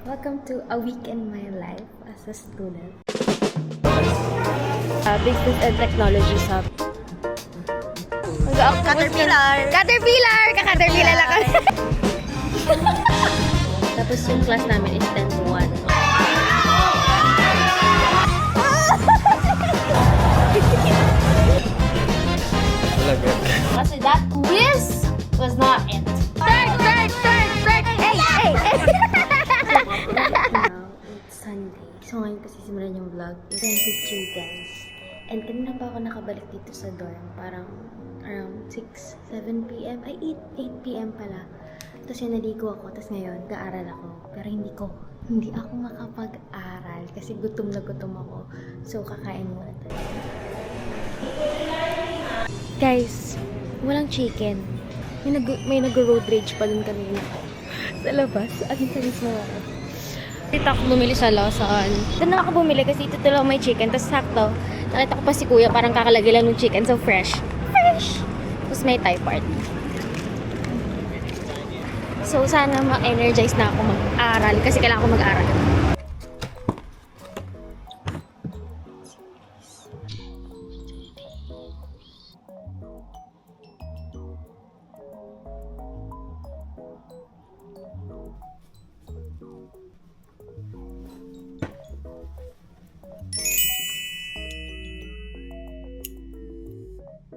Welcome to a week in my life as a student. Business and Technology Hub. Caterpillar! Caterpillar! Kaka-Caterpillar lang kami. Tapos yung class namin is 10 to 1. Kasi that quiz was not it. Third! Hey! Now, it's Sunday. So ngayon kasi simulan yung vlog. It's 23 guys. And kanina pa ako nakabalik dito sa dorm. Parang around 6, 7 p.m. Ay, 8 p.m. pala. Tapos yun, naligo ako. Tapos ngayon, gaaral ako. Pero hindi ako makapag-aral kasi gutom na gutom ako. So, kakain muna tayo. Guys, walang chicken. May nag-road rage pa dun kanina. Sa labas. At yung salis mo ako. Dito ako bumili sa Lawson. Doon na ako bumili kasi dito lang may chicken. Tapos sakto, nakita ko pa si kuya parang kakalagay lang ng chicken. So fresh. Tapos may Thai party. So sana ma-energize na ako mag-aral kasi kailangan ko mag-aral.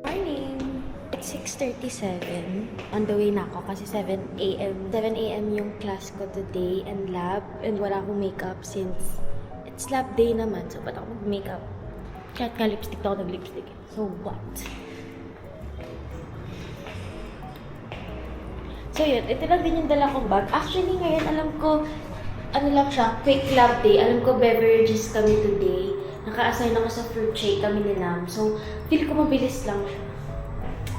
Morning! It's 6:37. On the way na ako kasi 7 a.m. 7 a.m. yung class ko today and lab. And wala akong makeup since it's lab day naman. So, ba't ako mag-makeup? Kahit nga lipstick na ako nag-lipstick. So, what? So, yun. Ito lang din yung dala kong bag. Actually, ngayon alam ko, ano lang siya, quick lab day. Alam ko, beverages kami today. Naka-assign ako sa fruit shake kami ni Nam. So, feel ko mabilis lang siya.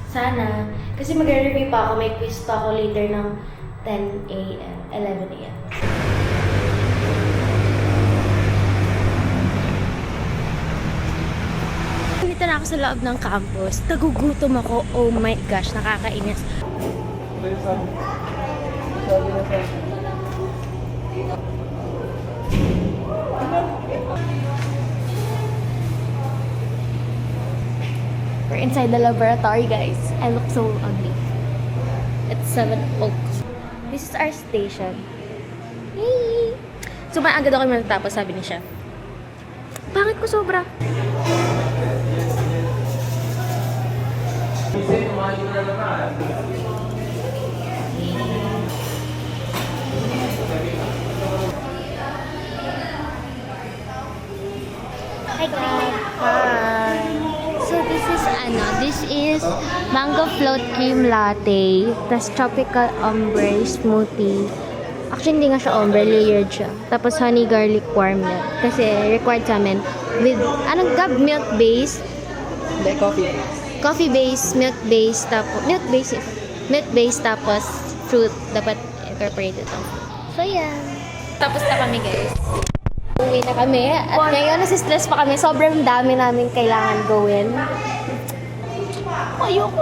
Sana. Kasi magre-review pa ako. May quiz pa ako later ng 10 a.m. 11 a.m. Dito na ako sa loob ng campus. Nagugutom ako. Oh my gosh, nakakainis. We're inside the laboratory, guys. I look so ugly. It's 7 o'clock. This is our station. Hey! So, agad ako matapos, sabi ni Chef. Bakit ko sobra? Hi, guys. Hi! So this is mango float cream latte, plus tropical ombre smoothie. Actually, hindi nga siya ombre, layered siya. Tapos honey garlic warm milk. Kasi required sa amin with, anong gab? Milk base? Hindi, coffee. Coffee base, milk base, tapos, milk base, tapos fruit. Dapat incorporated ito. So, yan. Tapos na kami, guys. Uwi na kami. At ngayon, nasistress pa kami. Sobrang dami namin kailangan gawin. Ayoko.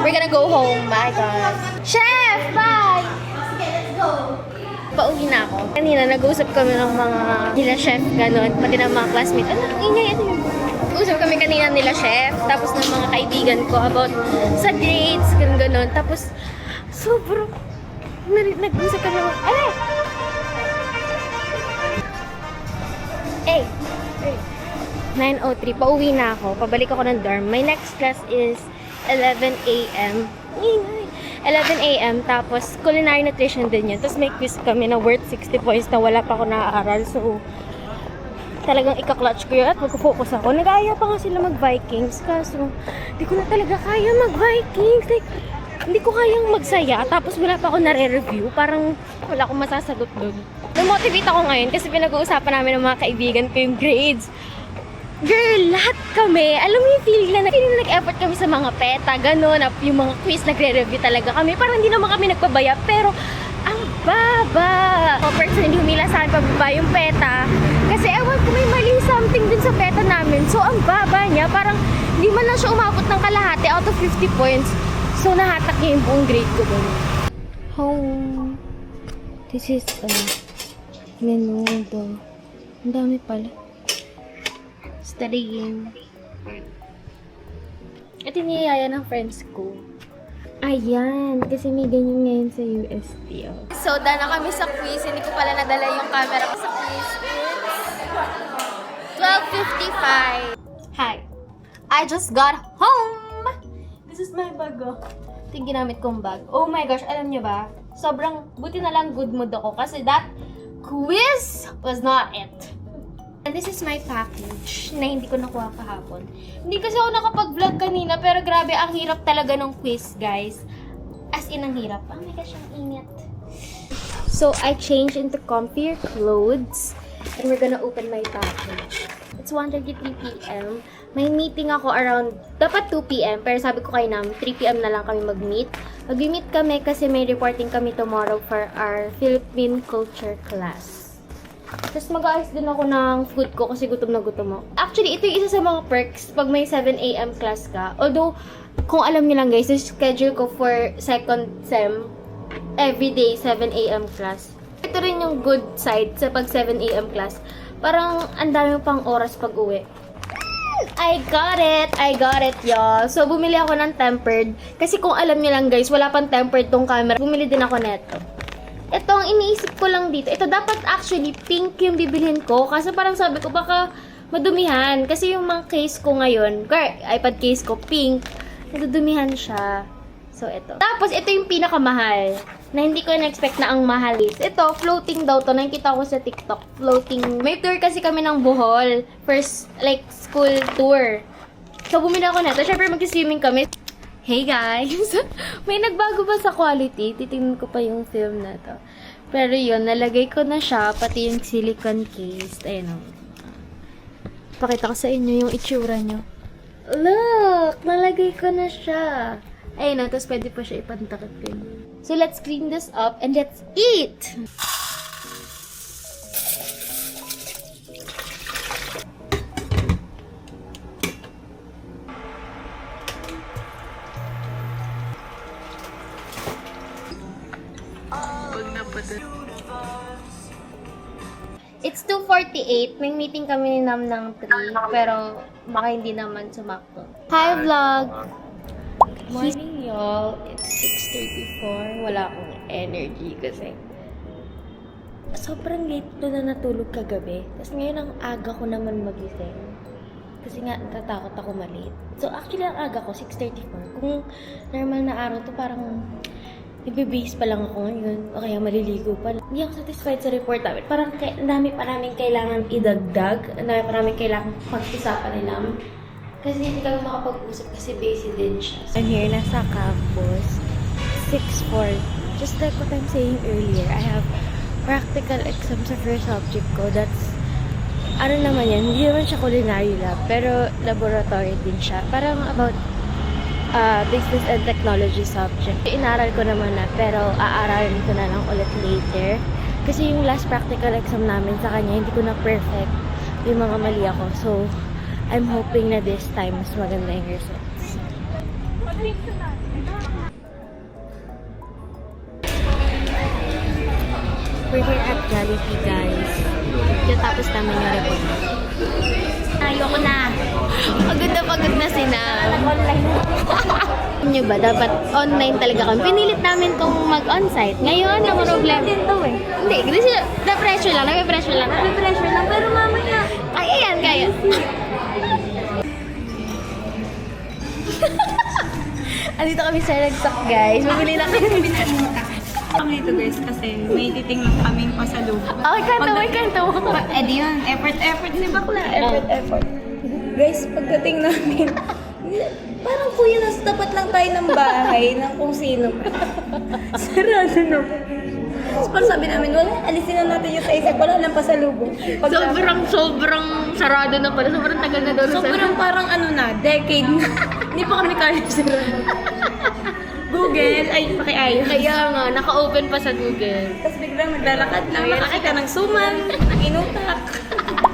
We're gonna go home. Bye, guys. Chef! Bye! Sige, let's go. Pauwi na ako. Kanina, nag-usap kami ng mga nila chef, gano'n. Pati ng mga classmates. Ano, ingay, ano yun? Usap kami kanina nila chef. Tapos ng mga kaibigan ko about sa grades, gano'n. Tapos, sobrang... Nag-usap kami ng... Ay! Hey! 9:03. Pauwi na ako. Pabalik ako ng dorm. My next class is 11 a.m. 11 a.m. Tapos, culinary nutrition din yun. Tapos may quiz kami na worth 60 points na wala pa ako naaaral. So, talagang ika-clutch ko yun at magpo-focus ako. Nag-aaya pa nga sila mag-Vikings. Kaso, hindi ko na talaga kaya mag-Vikings. Like, hindi ko kayang magsaya. Tapos wala pa ako nare-review. Parang wala akong masasagot doon. Na-motivate ako ngayon kasi pinag-uusapan namin ng mga kaibigan ko yung grades. Girl, lahat kami, alam mo yung feeling na nag-effort kami sa mga peta, gano'n, yung mga quiz, nagre-review talaga kami. Parang hindi naman kami nagpabaya, pero ang baba. Personally, humila sa akin pababa yung peta. Kasi ewan ko, may mali something din sa peta namin. So, ang baba niya, parang hindi man lang siya umabot ng kalahati out of 50 points. So, nahatak niya yung buong grade ko doon. Home. This is Menudo. Ang dami pala. Studying. Ito niyaya ng friends ko. Ayan, kasi may ganyan ngayon sa UST. Oh. So, done na kami sa quiz. Hindi ko pala nadala yung camera ko sa quiz. It's 12:55. Hi. I just got home. This is my bag. Oh. Ito yung ginamit kong bag. Oh my gosh, alam niyo ba? Sobrang buti na lang good mood ako kasi that quiz was not it. And this is my package na hindi ko nakuha kahapon. Hindi kasi ako nakapag-vlog kanina pero grabe ang hirap talaga ng quiz, guys. As in, ang hirap. Oh my gosh, ang init. So, I changed into comfier clothes and we're gonna open my package. It's 1:33 p.m. May meeting ako around, dapat 2 p.m. Pero sabi ko kay Nam, 3 p.m. na lang kami mag-meet. Mag-meet kami kasi may reporting kami tomorrow for our Philippine culture class. Tapos mag-aayos din ako ng food ko kasi gutom na gutom ako. Actually, ito yung isa sa mga perks pag may 7 a.m. class ka. Although, kung alam niyo lang guys, yung schedule ko for second sem, everyday 7 a.m. class. Ito rin yung good side sa pag 7 a.m. class. Parang ang dami pang oras pag uwi. I got it, y'all. So, bumili ako ng tempered. Kasi kung alam niyo lang guys, wala pang tempered tong camera. Bumili din ako neto. Ito, ang iniisip ko lang dito. Ito, dapat actually pink yung bibilhin ko. Kasi parang sabi ko, baka madumihan. Kasi yung mga case ko ngayon, iPad case ko, pink. Nadudumihan siya. So, ito. Tapos, ito yung pinakamahal. Na hindi ko na-expect na ang mahal is. Ito, floating daw to. Nakikita ko sa TikTok. Floating. May tour kasi kami ng Bohol. First, like, school tour. So, bumili ako na ito. Siyempre, mag-swimming kami. Hey guys! May nagbago ba sa quality? Titingnan ko pa yung film na to. Pero yun, nalagay ko na siya, pati yung silicone case. Ayun o. Pakita ko sa inyo yung itsura nyo. Look! Nalagay ko na siya. Ayun o, tapos pwede pa siya ipantakot din. So let's clean this up and let's eat! It's 2:48. May meeting kami ni Nam ng 3. Pero baka hindi naman sumakto. Hi, vlog! Good morning, y'all. It's 6:34. Wala akong energy kasi sobrang late na natulog kagabi. Tapos ngayon ang aga ko naman magising. Kasi nga, natatakot ako malate. So, actually, ang aga ko, 6:34. Kung normal na araw to, parang ibibihis pa lang ako ngayon. O kaya maliligo pa lang. Hindi ako satisfied sa report namin. Parang ang dami pa namin kailangan idagdag. Ang dami pa namin kailangan pag-isapan nila. Kasi hindi kami makapag-usap kasi busy din siya. I'm here, nasa campus. 6:4. Just like what I'm saying earlier, I have practical exam sa first subject ko. That's, ano naman yan, hindi naman siya culinary lab, pero laboratory din siya. Parang about business and technology subject. Inaral ko naman na, pero aaralin ko na lang ulit later. Kasi yung last practical exam namin sa kanya, hindi ko na perfect yung mga mali ako. So, I'm hoping na this time mas maganda yung results. We're here at Jollibee, guys. Tapos namin yung report. Ayoko na. Pagod na si Nam. Online. Nyo ba, dapat online talaga kami. Pinilit namin tong mag-onsite. Ngayon, ang problem. Hindi, kasi na-pressure lang. Nag-pressure lang. Pero mamaya. Ay, ayan, kaya. Andito kami sa Nagsak, guys. Bumili na kami. Kami dito guys kasi may titingnan kaming pasalubong. Kanto mo. Eh di yun, effort si bakla. Effort. Guys, pagdating namin, parang kuya, nasa tapat lang tayo ng bahay ng kung sino. Sarado na. Tapos parang sabi namin, wala, alisin na natin yung sa isip, wala lang pasalubong. Sobrang sarado na pala. Sobrang tagal na daw. Sobrang parang decade na. Hindi pa kami kaya sarado. Google, ay, pakiayos. Kaya nga, naka-open pa sa Google. Tapos biglang naglalakad lang, nakakita ng suman, ng inutak.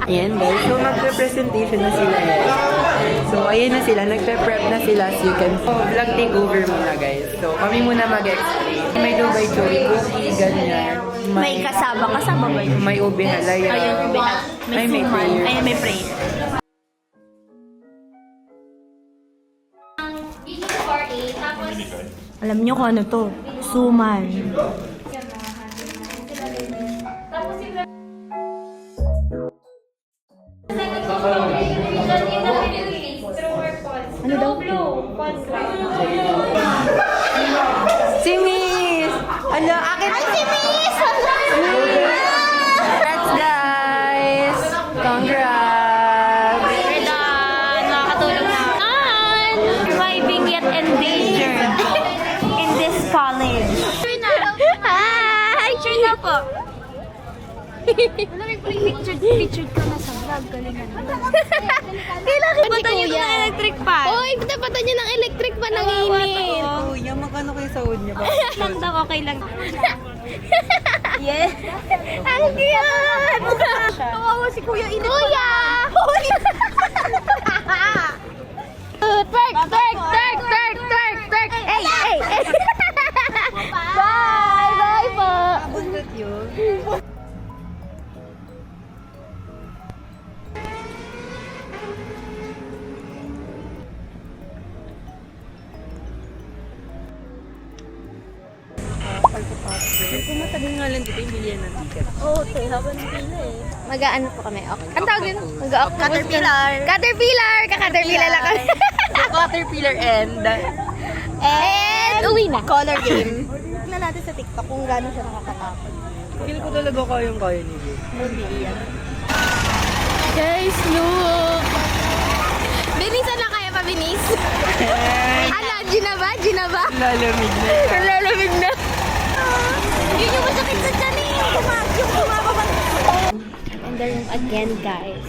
Ayan guys, so magpe-presentation na sila eh. So ayan na sila, nagpe-prep na sila so you can vlog takeover muna guys. So kami muna mag-explain. May Dubai Joy cookie, ganyan. May kasama ba yun? May ube halaya. Ayun, may May suman. prayer. Ayun, may prayer. Alam nyo kung ano to? Suman. Ano daw? Si Miss! Ano, akin? Ay, si Miss! Congrats, guys! Congrats! We're done. Nakakatulog na. Surviving yet endangered in this college. Hi! Picture na po. Pictured ka na sa vlog. Galingan mo. Kailangan ba Patan nyo ng electric fan. Oy, napatan niyo ng electric pa ng init. Kuya, magkano kayo sa wood niya ba? Lang daw, okay lang. Yes. Ang cute! Kawawa si Kuya Init. Kuya! Twerk! Hey! Bye po! Buntot yun. Kung matagal nga lang dito, yung bilihan ng ticket. Oo, te, habang pila eh. Mag-ano po kami? Ang tawag yun? Mag-octopus. Caterpillar. Caterpillar! Kaka-caterpillar lang kami. Caterpillar and And uwi na. Color game. Tignan natin sa TikTok kung gano'n siya nakakatakot. feel ko talaga kayang-kaya ni Vic. Hindi yan. Guys, look! Binisan na kaya pa, binis? Ano, Gina ba? Lalamig na siya. Lalamig na. Yun yung masakit sa tiyan eh. Yung kumababa. In the room again, guys.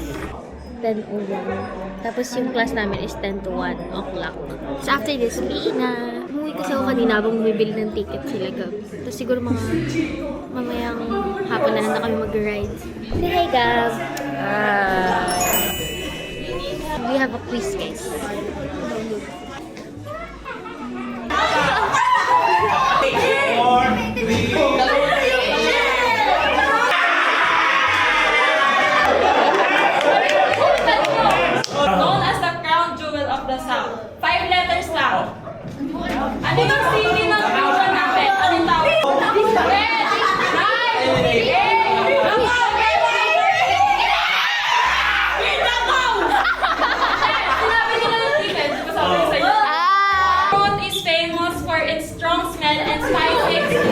10:01. Tapos yung class namin is 10 to 1 o'clock. So after this, uwi na. Umuwi kasi ako kanina habang bumibili ng ticket sila Gab. Tapos siguro mamayang hapon na lang na kami mag-ride. Say hi, Gab. We have a quiz, guys. Known as the crown jewel of the South. 5 letters lang. Ano yung city ng region natin? Anong tawag? Red! 9! 8! Come on! Sinabi nila ng defense. Di ba sabi ko sa'yo? Fruit is famous for its strong smell and spicy exterior.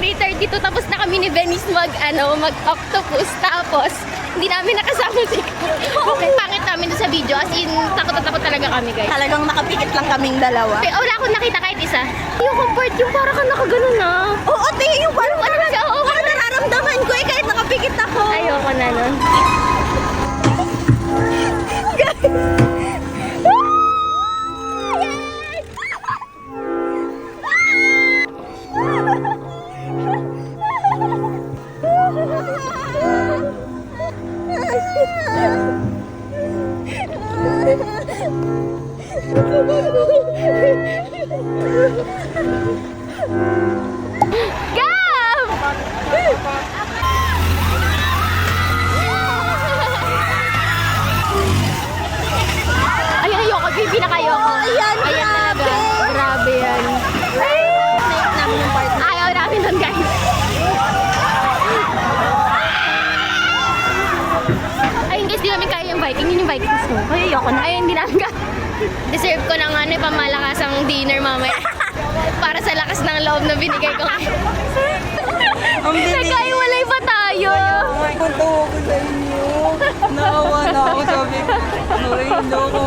3:32 tapos na kami ni Venice mag-octopus. Tapos, hindi namin nakasama si pangit namin doon sa video. As in, takot na takot talaga kami, guys. Talagang nakapikit lang kaming dalawa. Pero wala akong nakita kahit isa. Yung comfort, yung parang ka nakaganon na. Oo, te, yung parang Oo, parang nararamdaman ko eh kahit nakapikit ako. ayoko na nun. Ay, ayoko. Pinakayoko. Ayan, talaga. Grabe yan. Snake namin yung part. Ayaw namin nun, guys. Ayun, guys, di namin kaya yung Viking. Yun yung Vikings mo. Ay, ayoko na. Ayun, di namin kaya. Deserve ko ng pamalakasang dinner mamaya. Para sa lakas ng loob na binigay ko. Nagkaiwalay pa tayo. Punta ko sa inyo. Naawa na ako. Sabi ko, ay, loko.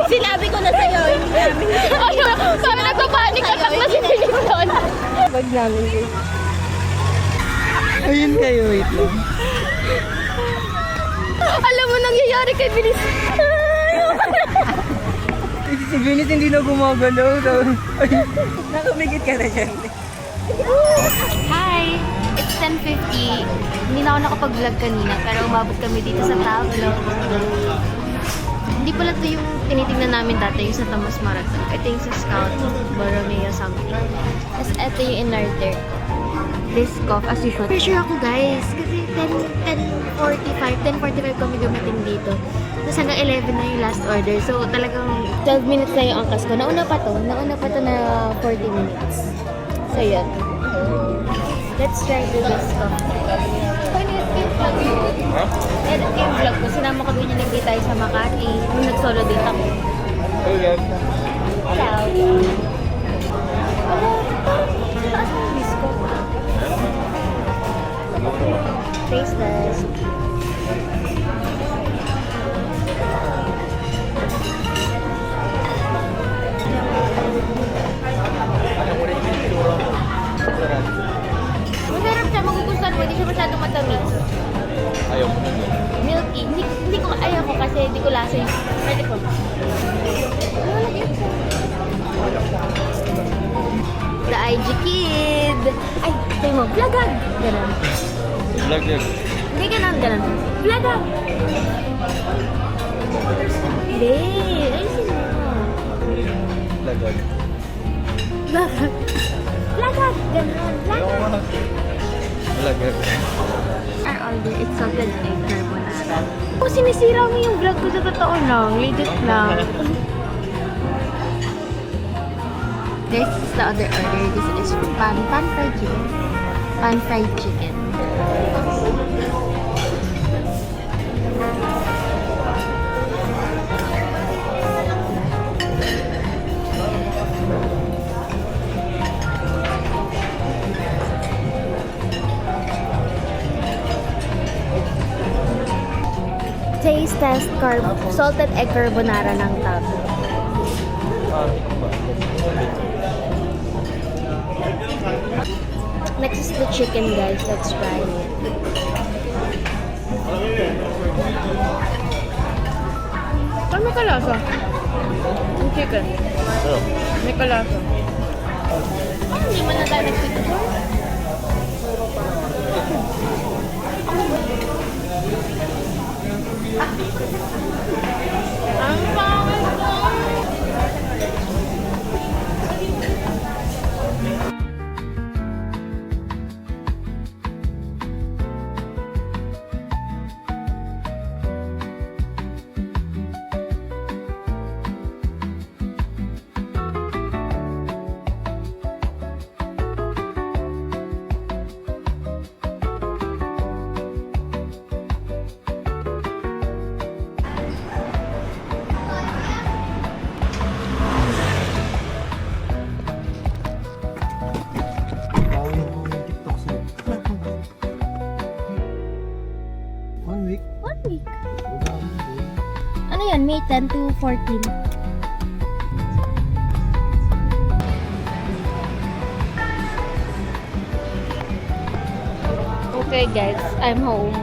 Sinabi ko na sa'yo, hindi namin. Ayun, sabi nagpapanik attack na si Philipson. Bag namin guys. Ayun kayo, wait lang. Alam mo, nang nangyayari kay Bilis? Si Venus hindi na gumagalaw. Ay, nakamigit ka na dyan. Hi! It's 10:50. Hindi na ako nakapag-vlog kanina, pero umabot kami dito sa Tablo. Hindi pala ito yung tinitingnan namin dati, yung sa Tomas Marathon. Ito yung sa Scout, Borromeo something. Tapos ito yung in-order. Disc off, as usual. Pressure ako guys, kasi 10:45 kami dumating dito. Tapos hanggang 11 na yung last order. So talagang 12 minutes na yung angkas ko. Nauna pa to na 40 minutes. So yun. Let's try the disc off. Edit ko yung vlog ko. Edit ko yung vlog ko. Sinama ko din yung nag tayo sa Makati. Nung nag-solo din kami. Hello. Taas mo yung disc ko. Taste test. Masarap siya, magugustuhan mo. Hindi siya masyadong matamis. Ayaw mo nun. Milky. Hindi ko ayaw ko kasi hindi ko lasa yung... Pwede ko. The IG Kid. Ay, sabi mo, vlogag. Ganon. Vlog yun. Hindi ganon. Vlogag. Hindi. Ayusin mo. Vlog. Vlogag. Vlogag. Ganon. Vlogag. Vlog. Our order, it's salted egg carbonara. Kung sinisira mo yung vlog ko sa totoo lang, legit lang. This is the other order. This is pan fried chicken. Pan fried chicken. Taste test salted egg carbonara ng Tablo. Next is the chicken, guys. Let's try it. Saan may kalasa? Ang chicken. Pero, May kalasa. Hindi man na tayo nagtituro. Ang pangit ko! One week. 1 week. Ano yan? May 10 to 14. Okay guys, I'm home.